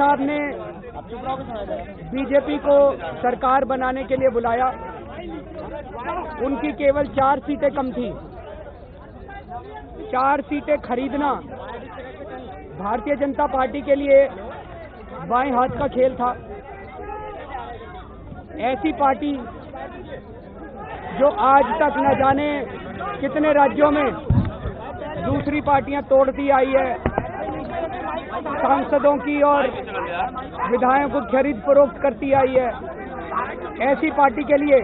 साहब ने बीजेपी को सरकार बनाने के लिए बुलाया। उनकी केवल 4 सीटें कम थी। 4 सीटें खरीदना भारतीय जनता पार्टी के लिए बाएं हाथ का खेल था। ऐसी पार्टी जो आज तक न जाने कितने राज्यों में दूसरी पार्टियां तोड़ती आई है, सांसदों की और विधायकों को खरीद फरोख्त करती आई है, ऐसी पार्टी के लिए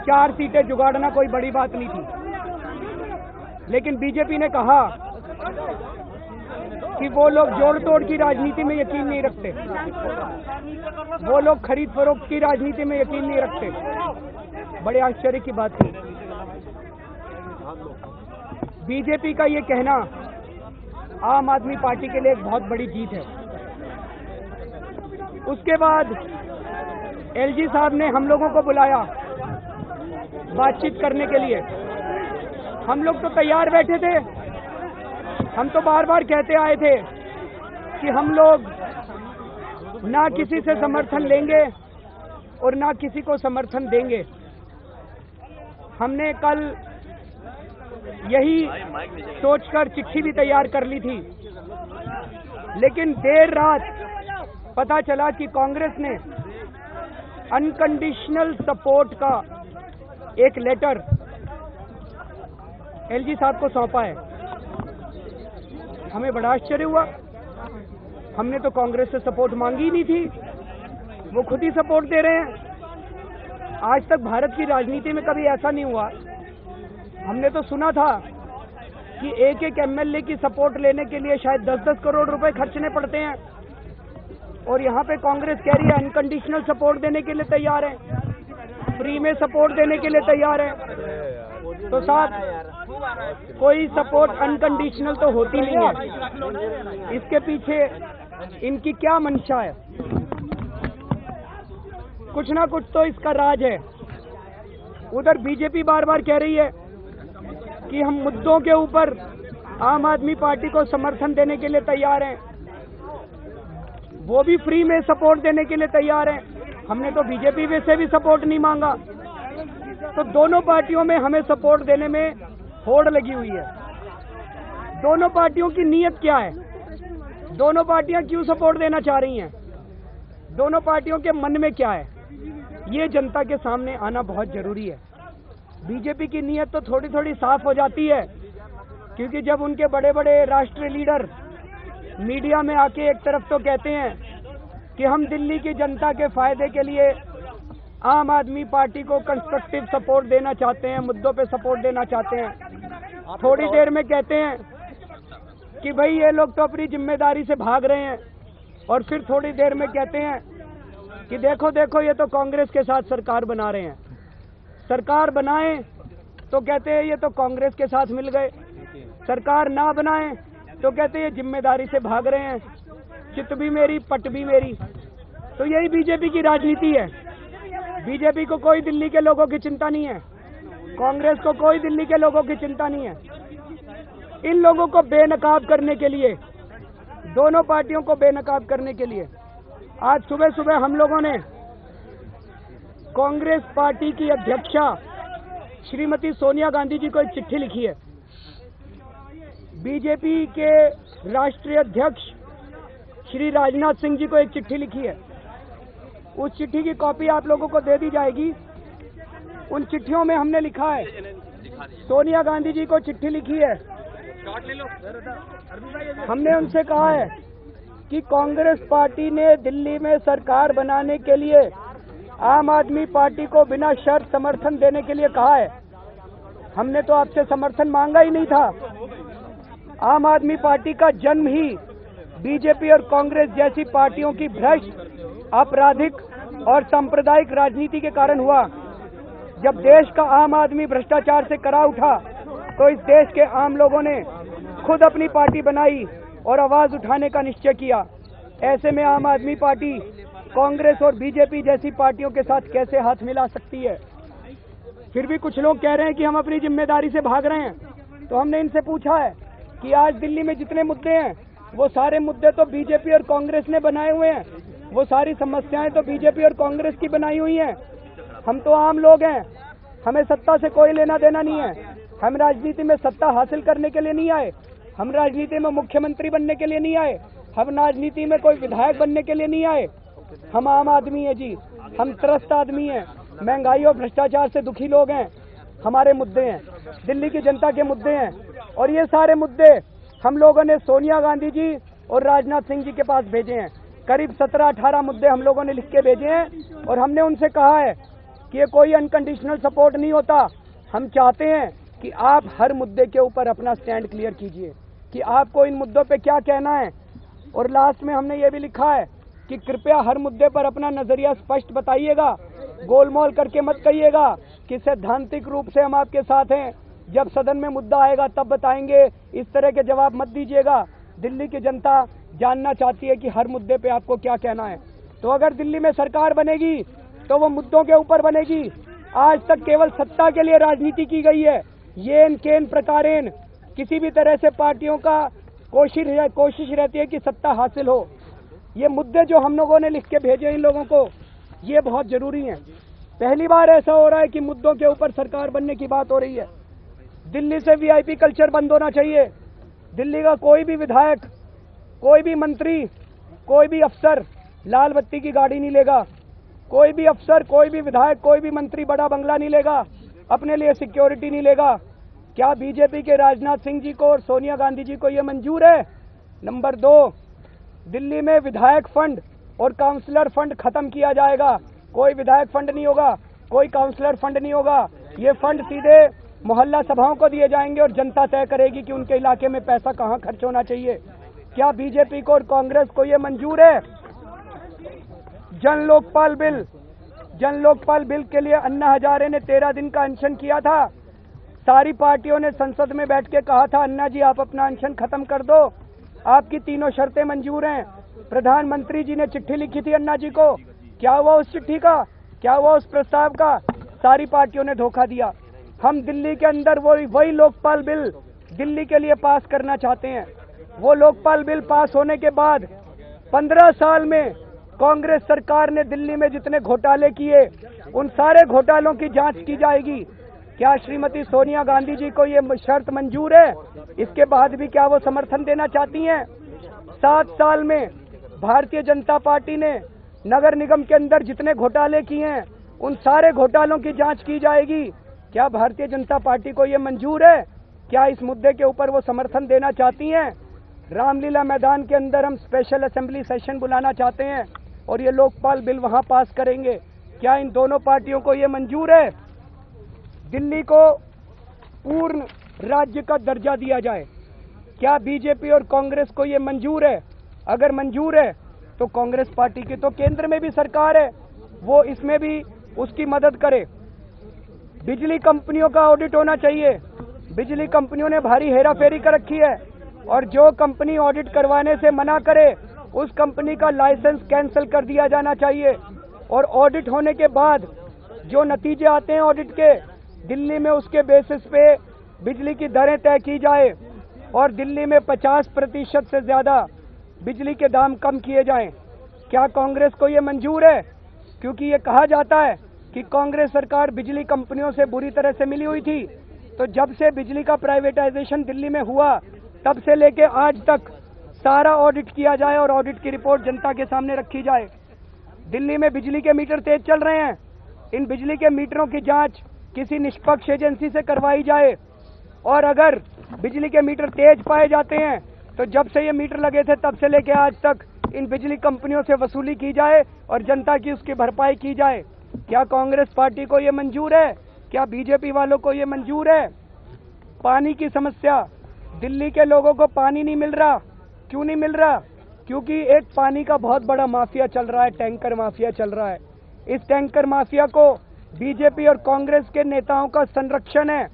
4 सीटें जुगाड़ना कोई बड़ी बात नहीं थी। लेकिन बीजेपी ने कहा कि वो लोग जोड़ तोड़ की राजनीति में यकीन नहीं रखते, वो लोग खरीद फरोख्त की राजनीति में यकीन नहीं रखते। बड़े आश्चर्य की बात थी। बीजेपी का ये कहना आम आदमी पार्टी के लिए एक बहुत बड़ी जीत है। उसके बाद एलजी साहब ने हम लोगों को बुलाया बातचीत करने के लिए। हम लोग तो तैयार बैठे थे। हम तो बार बार कहते आए थे कि हम लोग ना किसी से समर्थन लेंगे और ना किसी को समर्थन देंगे। हमने कल यही सोचकर चिट्ठी भी तैयार कर ली थी, लेकिन देर रात पता चला कि कांग्रेस ने अनकंडीशनल सपोर्ट का एक लेटर एलजी साहब को सौंपा है। हमें बड़ा आश्चर्य हुआ। हमने तो कांग्रेस से सपोर्ट मांगी ही नहीं थी, वो खुद ही सपोर्ट दे रहे हैं। आज तक भारत की राजनीति में कभी ऐसा नहीं हुआ। हमने तो सुना था कि एक एक एमएलए की सपोर्ट लेने के लिए शायद 10-10 करोड़ रुपए खर्चने पड़ते हैं, और यहाँ पे कांग्रेस कह रही है अनकंडीशनल सपोर्ट देने के लिए तैयार है, फ्री में सपोर्ट देने के लिए तैयार है। तो साहब, कोई सपोर्ट अनकंडीशनल तो होती नहीं है। इसके पीछे इनकी क्या मंशा है? कुछ ना कुछ तो इसका राज है। उधर बीजेपी बार बार कह रही है कि हम मुद्दों के ऊपर आम आदमी पार्टी को समर्थन देने के लिए तैयार हैं, वो भी फ्री में सपोर्ट देने के लिए तैयार हैं। हमने तो बीजेपी से भी सपोर्ट नहीं मांगा। तो दोनों पार्टियों में हमें सपोर्ट देने में होड़ लगी हुई है। दोनों पार्टियों की नीयत क्या है? दोनों पार्टियां क्यों सपोर्ट देना चाह रही हैं? दोनों पार्टियों के मन में क्या है? ये जनता के सामने आना बहुत जरूरी है। बीजेपी की नीयत तो थोड़ी थोड़ी साफ हो जाती है, क्योंकि जब उनके बड़े बड़े राष्ट्रीय लीडर मीडिया में आके एक तरफ तो कहते हैं कि हम दिल्ली की जनता के फायदे के लिए आम आदमी पार्टी को कंस्ट्रक्टिव सपोर्ट देना चाहते हैं, मुद्दों पे सपोर्ट देना चाहते हैं, थोड़ी देर में कहते हैं कि भाई ये लोग तो अपनी जिम्मेदारी से भाग रहे हैं, और फिर थोड़ी देर में कहते हैं कि देखो देखो ये तो कांग्रेस के साथ सरकार बना रहे हैं। सरकार बनाएं तो कहते हैं ये तो कांग्रेस के साथ मिल गए, सरकार ना बनाएं तो कहते हैं ये जिम्मेदारी से भाग रहे हैं, चित भी मेरी पट भी मेरी। तो यही बीजेपी की राजनीति है। बीजेपी को कोई दिल्ली के लोगों की चिंता नहीं है, कांग्रेस को कोई दिल्ली के लोगों की चिंता नहीं है। इन लोगों को बेनकाब करने के लिए, दोनों पार्टियों को बेनकाब करने के लिए आज सुबह सुबह हम लोगों ने कांग्रेस पार्टी की अध्यक्षा श्रीमती सोनिया गांधी जी को एक चिट्ठी लिखी है। बीजेपी के राष्ट्रीय अध्यक्ष श्री राजनाथ सिंह जी को एक चिट्ठी लिखी है। उस चिट्ठी की कॉपी आप लोगों को दे दी जाएगी। उन चिट्ठियों में हमने लिखा है, सोनिया गांधी जी को चिट्ठी लिखी है, हमने उनसे कहा है कि कांग्रेस पार्टी ने दिल्ली में सरकार बनाने के लिए आम आदमी पार्टी को बिना शर्त समर्थन देने के लिए कहा है। हमने तो आपसे समर्थन मांगा ही नहीं था। आम आदमी पार्टी का जन्म ही बीजेपी और कांग्रेस जैसी पार्टियों की भ्रष्ट, आपराधिक और सांप्रदायिक राजनीति के कारण हुआ। जब देश का आम आदमी भ्रष्टाचार से करा उठा तो इस देश के आम लोगों ने खुद अपनी पार्टी बनाई और आवाज उठाने का निश्चय किया। ऐसे में आम आदमी पार्टी कांग्रेस और बीजेपी जैसी पार्टियों के साथ कैसे हाथ मिला सकती है? फिर भी कुछ लोग कह रहे हैं कि हम अपनी जिम्मेदारी से भाग रहे हैं। तो हमने इनसे पूछा है कि आज दिल्ली में जितने मुद्दे हैं वो सारे मुद्दे तो बीजेपी और कांग्रेस ने बनाए हुए हैं, वो सारी समस्याएं तो बीजेपी और कांग्रेस की बनाई हुई हैं। हम तो आम लोग हैं, हमें सत्ता से कोई लेना देना नहीं है। हम राजनीति में सत्ता हासिल करने के लिए नहीं आए, हम राजनीति में मुख्यमंत्री बनने के लिए नहीं आए, हम राजनीति में कोई विधायक बनने के लिए नहीं आए। हम आम आदमी हैं जी, हम त्रस्त आदमी हैं, महंगाई और भ्रष्टाचार से दुखी लोग हैं। हमारे मुद्दे हैं, दिल्ली की जनता के मुद्दे हैं, और ये सारे मुद्दे हम लोगों ने सोनिया गांधी जी और राजनाथ सिंह जी के पास भेजे हैं। करीब 17-18 मुद्दे हम लोगों ने लिख के भेजे हैं, और हमने उनसे कहा है कि ये कोई अनकंडीशनल सपोर्ट नहीं होता। हम चाहते हैं कि आप हर मुद्दे के ऊपर अपना स्टैंड क्लियर कीजिए कि आपको इन मुद्दों पे क्या कहना है। और लास्ट में हमने ये भी लिखा है कि कृपया हर मुद्दे पर अपना नजरिया स्पष्ट बताइएगा, गोलमोल करके मत कहिएगा कि सैद्धांतिक रूप से हम आपके साथ हैं, जब सदन में मुद्दा आएगा तब बताएंगे, इस तरह के जवाब मत दीजिएगा। दिल्ली की जनता जानना चाहती है कि हर मुद्दे पे आपको क्या कहना है। तो अगर दिल्ली में सरकार बनेगी तो वो मुद्दों के ऊपर बनेगी। आज तक केवल सत्ता के लिए राजनीति की गई है, येन केन प्रकारेण, किसी भी तरह से पार्टियों का कोशिश रहती है कि सत्ता हासिल हो। ये मुद्दे जो हम लोगों ने लिख के भेजे इन लोगों को, ये बहुत जरूरी हैं। पहली बार ऐसा हो रहा है कि मुद्दों के ऊपर सरकार बनने की बात हो रही है। दिल्ली से वीआईपी कल्चर बंद होना चाहिए। दिल्ली का कोई भी विधायक, कोई भी मंत्री, कोई भी अफसर लाल बत्ती की गाड़ी नहीं लेगा। कोई भी अफसर, कोई भी विधायक, कोई भी मंत्री बड़ा बंगला नहीं लेगा, अपने लिए सिक्योरिटी नहीं लेगा। क्या बीजेपी के राजनाथ सिंह जी को और सोनिया गांधी जी को यह मंजूर है? नंबर 2, दिल्ली में विधायक फंड और काउंसलर फंड खत्म किया जाएगा। कोई विधायक फंड नहीं होगा, कोई काउंसलर फंड नहीं होगा। ये फंड सीधे मोहल्ला सभाओं को दिए जाएंगे और जनता तय करेगी कि उनके इलाके में पैसा कहां खर्च होना चाहिए। क्या बीजेपी को और कांग्रेस को यह मंजूर है? जन लोकपाल बिल के लिए अन्ना हजारे ने 13 दिन का अनशन किया था। सारी पार्टियों ने संसद में बैठ के कहा था, अन्ना जी आप अपना अनशन खत्म कर दो, आपकी तीनों शर्तें मंजूर हैं। प्रधानमंत्री जी ने चिट्ठी लिखी थी अन्ना जी को, क्या हुआ उस चिट्ठी का, क्या हुआ उस प्रस्ताव का? सारी पार्टियों ने धोखा दिया। हम दिल्ली के अंदर वही लोकपाल बिल दिल्ली के लिए पास करना चाहते हैं। वो लोकपाल बिल पास होने के बाद 15 साल में कांग्रेस सरकार ने दिल्ली में जितने घोटाले किए, उन सारे घोटालों की जांच की जाएगी। क्या श्रीमती सोनिया गांधी जी को ये शर्त मंजूर है? इसके बाद भी क्या वो समर्थन देना चाहती हैं? 7 साल में भारतीय जनता पार्टी ने नगर निगम के अंदर जितने घोटाले किए हैं, उन सारे घोटालों की जांच की जाएगी। क्या भारतीय जनता पार्टी को ये मंजूर है? क्या इस मुद्दे के ऊपर वो समर्थन देना चाहती हैं? रामलीला मैदान के अंदर हम स्पेशल असेंबली सेशन बुलाना चाहते हैं और ये लोकपाल बिल वहां पास करेंगे। क्या इन दोनों पार्टियों को ये मंजूर है? दिल्ली को पूर्ण राज्य का दर्जा दिया जाए, क्या बीजेपी और कांग्रेस को ये मंजूर है? अगर मंजूर है तो कांग्रेस पार्टी की तो केंद्र में भी सरकार है, वो इसमें भी उसकी मदद करे। बिजली कंपनियों का ऑडिट होना चाहिए। बिजली कंपनियों ने भारी हेराफेरी कर रखी है, और जो कंपनी ऑडिट करवाने से मना करे उस कंपनी का लाइसेंस कैंसिल कर दिया जाना चाहिए। और ऑडिट होने के बाद जो नतीजे आते हैं ऑडिट के, दिल्ली में उसके बेसिस पे बिजली की दरें तय की जाए और दिल्ली में 50% से ज्यादा बिजली के दाम कम किए जाएं। क्या कांग्रेस को ये मंजूर है? क्योंकि ये कहा जाता है कि कांग्रेस सरकार बिजली कंपनियों से बुरी तरह से मिली हुई थी। तो जब से बिजली का प्राइवेटाइजेशन दिल्ली में हुआ, तब से लेके आज तक सारा ऑडिट किया जाए और ऑडिट की रिपोर्ट जनता के सामने रखी जाए। दिल्ली में बिजली के मीटर तेज चल रहे हैं, इन बिजली के मीटरों की जांच किसी निष्पक्ष एजेंसी से करवाई जाए, और अगर बिजली के मीटर तेज पाए जाते हैं तो जब से ये मीटर लगे थे तब से लेके आज तक इन बिजली कंपनियों से वसूली की जाए और जनता की उसकी भरपाई की जाए। क्या कांग्रेस पार्टी को ये मंजूर है? क्या बीजेपी वालों को ये मंजूर है? पानी की समस्या, दिल्ली के लोगों को पानी नहीं मिल रहा। क्यों नहीं मिल रहा? क्योंकि एक पानी का बहुत बड़ा माफिया चल रहा है, टैंकर माफिया चल रहा है। इस टैंकर माफिया को बीजेपी और कांग्रेस के नेताओं का संरक्षण है।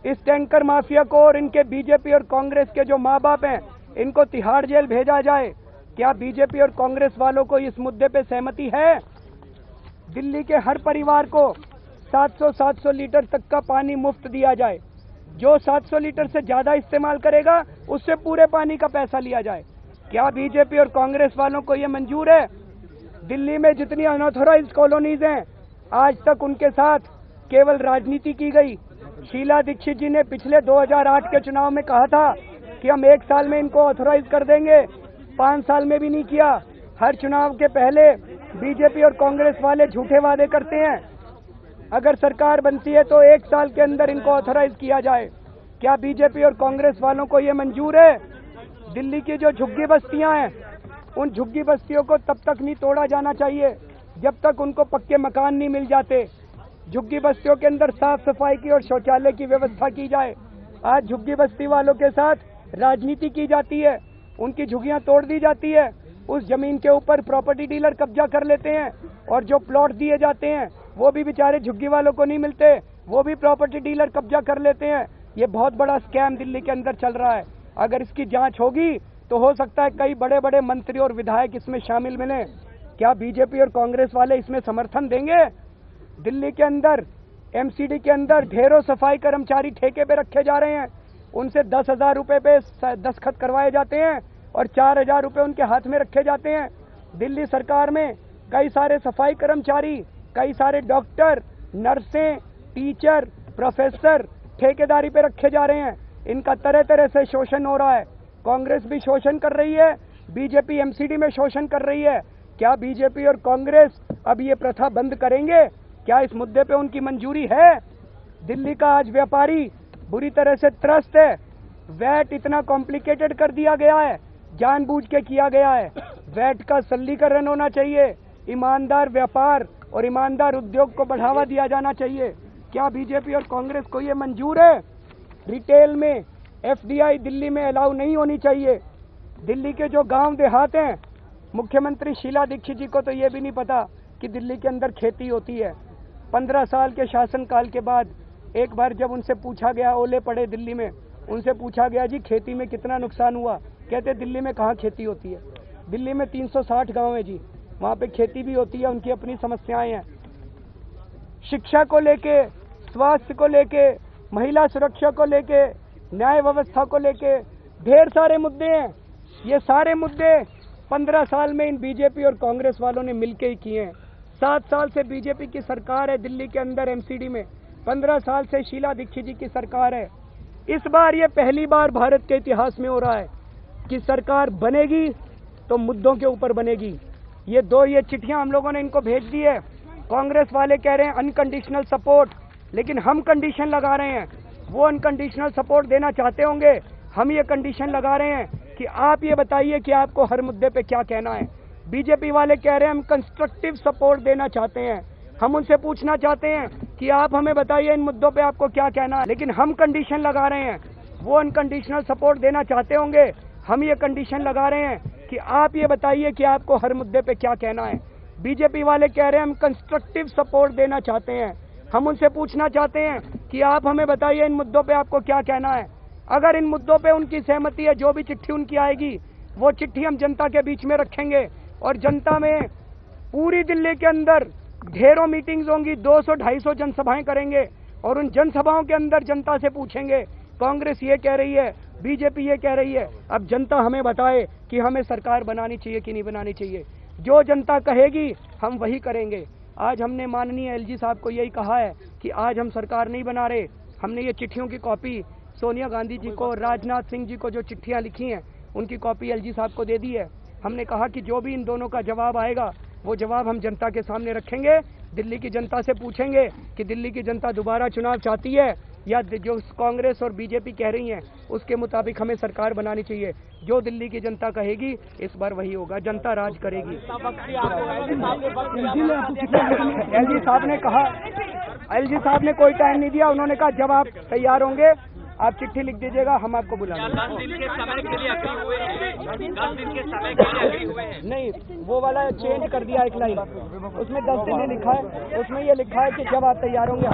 इस टैंकर माफिया को और इनके बीजेपी और कांग्रेस के जो माँ बाप हैं, इनको तिहाड़ जेल भेजा जाए। क्या बीजेपी और कांग्रेस वालों को इस मुद्दे पे सहमति है? दिल्ली के हर परिवार को 700 लीटर तक का पानी मुफ्त दिया जाए। जो 700 लीटर से ज्यादा इस्तेमाल करेगा उससे पूरे पानी का पैसा लिया जाए। क्या बीजेपी और कांग्रेस वालों को ये मंजूर है? दिल्ली में जितनी अनऑथोराइज्ड कॉलोनीज हैं, आज तक उनके साथ केवल राजनीति की गई। शीला दीक्षित जी ने पिछले 2008 के चुनाव में कहा था कि हम 1 साल में इनको ऑथोराइज कर देंगे, 5 साल में भी नहीं किया। हर चुनाव के पहले बीजेपी और कांग्रेस वाले झूठे वादे करते हैं। अगर सरकार बनती है तो 1 साल के अंदर इनको ऑथोराइज किया जाए। क्या बीजेपी और कांग्रेस वालों को ये मंजूर है? दिल्ली की जो झुग्गी बस्तियां हैं, उन झुग्गी बस्तियों को तब तक नहीं तोड़ा जाना चाहिए जब तक उनको पक्के मकान नहीं मिल जाते। झुग्गी बस्तियों के अंदर साफ सफाई की और शौचालय की व्यवस्था की जाए। आज झुग्गी बस्ती वालों के साथ राजनीति की जाती है, उनकी झुग्गियां तोड़ दी जाती है, उस जमीन के ऊपर प्रॉपर्टी डीलर कब्जा कर लेते हैं और जो प्लॉट दिए जाते हैं वो भी बेचारे झुग्गी वालों को नहीं मिलते, वो भी प्रॉपर्टी डीलर कब्जा कर लेते हैं। ये बहुत बड़ा स्कैम दिल्ली के अंदर चल रहा है। अगर इसकी जांच होगी तो हो सकता है कई बड़े बड़े मंत्री और विधायक इसमें शामिल मिले। क्या बीजेपी और कांग्रेस वाले इसमें समर्थन देंगे? दिल्ली के अंदर एमसीडी के अंदर ढेरों सफाई कर्मचारी ठेके पे रखे जा रहे हैं, उनसे 10,000 रुपए पे दस्तखत करवाए जाते हैं और 4,000 रुपए उनके हाथ में रखे जाते हैं। दिल्ली सरकार में कई सारे सफाई कर्मचारी, कई सारे डॉक्टर, नर्सें, टीचर, प्रोफेसर ठेकेदारी पे रखे जा रहे हैं। इनका तरह तरह से शोषण हो रहा है। कांग्रेस भी शोषण कर रही है, बीजेपी एमसीडी में शोषण कर रही है। क्या बीजेपी और कांग्रेस अब ये प्रथा बंद करेंगे? क्या इस मुद्दे पे उनकी मंजूरी है? दिल्ली का आज व्यापारी बुरी तरह से त्रस्त है। वैट इतना कॉम्प्लिकेटेड कर दिया गया है, जानबूझ के किया गया है। वैट का सरलीकरण होना चाहिए, ईमानदार व्यापार और ईमानदार उद्योग को बढ़ावा दिया जाना चाहिए। क्या बीजेपी और कांग्रेस को ये मंजूर है? रिटेल में एफडीआई दिल्ली में अलाउ नहीं होनी चाहिए। दिल्ली के जो गांव देहात हैं, मुख्यमंत्री शीला दीक्षित जी को तो ये भी नहीं पता कि दिल्ली के अंदर खेती होती है। 15 साल के शासनकाल के बाद एक बार जब उनसे पूछा गया, ओले पड़े दिल्ली में, उनसे पूछा गया जी खेती में कितना नुकसान हुआ, कहते दिल्ली में कहाँ खेती होती है। दिल्ली में 360 गांव है जी, वहाँ पे खेती भी होती है, उनकी अपनी समस्याएं हैं। शिक्षा को लेके, स्वास्थ्य को लेके, महिला सुरक्षा को लेके, न्याय व्यवस्था को लेके ढेर सारे मुद्दे हैं। ये सारे मुद्दे 15 साल में इन बीजेपी और कांग्रेस वालों ने मिलकर ही किए हैं। 7 साल से बीजेपी की सरकार है दिल्ली के अंदर एमसीडी में, 15 साल से शीला दीक्षित जी की सरकार है। इस बार ये पहली बार भारत के इतिहास में हो रहा है कि सरकार बनेगी तो मुद्दों के ऊपर बनेगी। ये चिट्ठियां हम लोगों ने इनको भेज दी है। कांग्रेस वाले कह रहे हैं अनकंडीशनल सपोर्ट, लेकिन हम कंडीशन लगा रहे हैं। वो अनकंडीशनल सपोर्ट देना चाहते होंगे, हम ये कंडीशन लगा रहे हैं कि आप ये बताइए कि आपको हर मुद्दे पे क्या कहना है। बीजेपी वाले कह रहे हैं हम कंस्ट्रक्टिव सपोर्ट देना चाहते हैं, हम उनसे पूछना चाहते हैं कि आप हमें बताइए इन मुद्दों पे आपको क्या कहना है, लेकिन हम कंडीशन लगा रहे हैं। वो अनकंडीशनल सपोर्ट देना चाहते होंगे, हम ये कंडीशन लगा रहे हैं कि आप ये बताइए कि आपको हर मुद्दे पे क्या कहना है। बीजेपी वाले कह रहे हैं हम कंस्ट्रक्टिव सपोर्ट देना चाहते हैं, हम उनसे पूछना चाहते हैं कि आप हमें बताइए इन मुद्दों पे आपको क्या कहना है। अगर इन मुद्दों पे उनकी सहमति है, जो भी चिट्ठी उनकी आएगी वो चिट्ठी हम जनता के बीच में रखेंगे और जनता में पूरी दिल्ली के अंदर ढेरों मीटिंग्स होंगी, 200-250 जनसभाएं करेंगे और उन जनसभाओं के अंदर जनता से पूछेंगे कांग्रेस ये कह रही है, बीजेपी ये कह रही है, अब जनता हमें बताए कि हमें सरकार बनानी चाहिए कि नहीं बनानी चाहिए। जो जनता कहेगी हम वही करेंगे। आज हमने माननीय एलजी साहब को यही कहा है कि आज हम सरकार नहीं बना रहे। हमने ये चिट्ठियों की कॉपी सोनिया गांधी जी को, राजनाथ सिंह जी को जो चिट्ठियां लिखी हैं उनकी कॉपी एलजी साहब को दे दी है। हमने कहा कि जो भी इन दोनों का जवाब आएगा वो जवाब हम जनता के सामने रखेंगे। दिल्ली की जनता से पूछेंगे कि दिल्ली की जनता दोबारा चुनाव चाहती है या जो कांग्रेस और बीजेपी कह रही हैं उसके मुताबिक हमें सरकार बनानी चाहिए। जो दिल्ली की जनता कहेगी इस बार वही होगा, जनता राज करेगी। एलजी साहब ने कहा, एलजी साहब ने कोई टाइम नहीं दिया, उन्होंने कहा जब आप तैयार होंगे आप चिट्ठी लिख दीजिएगा, हम आपको बुलाएंगे। 10 दिन के समय के लिए अग्री हुए हैं, 10 दिन के समय के लिए अग्री हुए हैं। नहीं, वो वाला चेंज कर दिया एक लाइन, उसमें 10 दिन लिखा है, उसमें ये लिखा है कि जब आप तैयार होंगे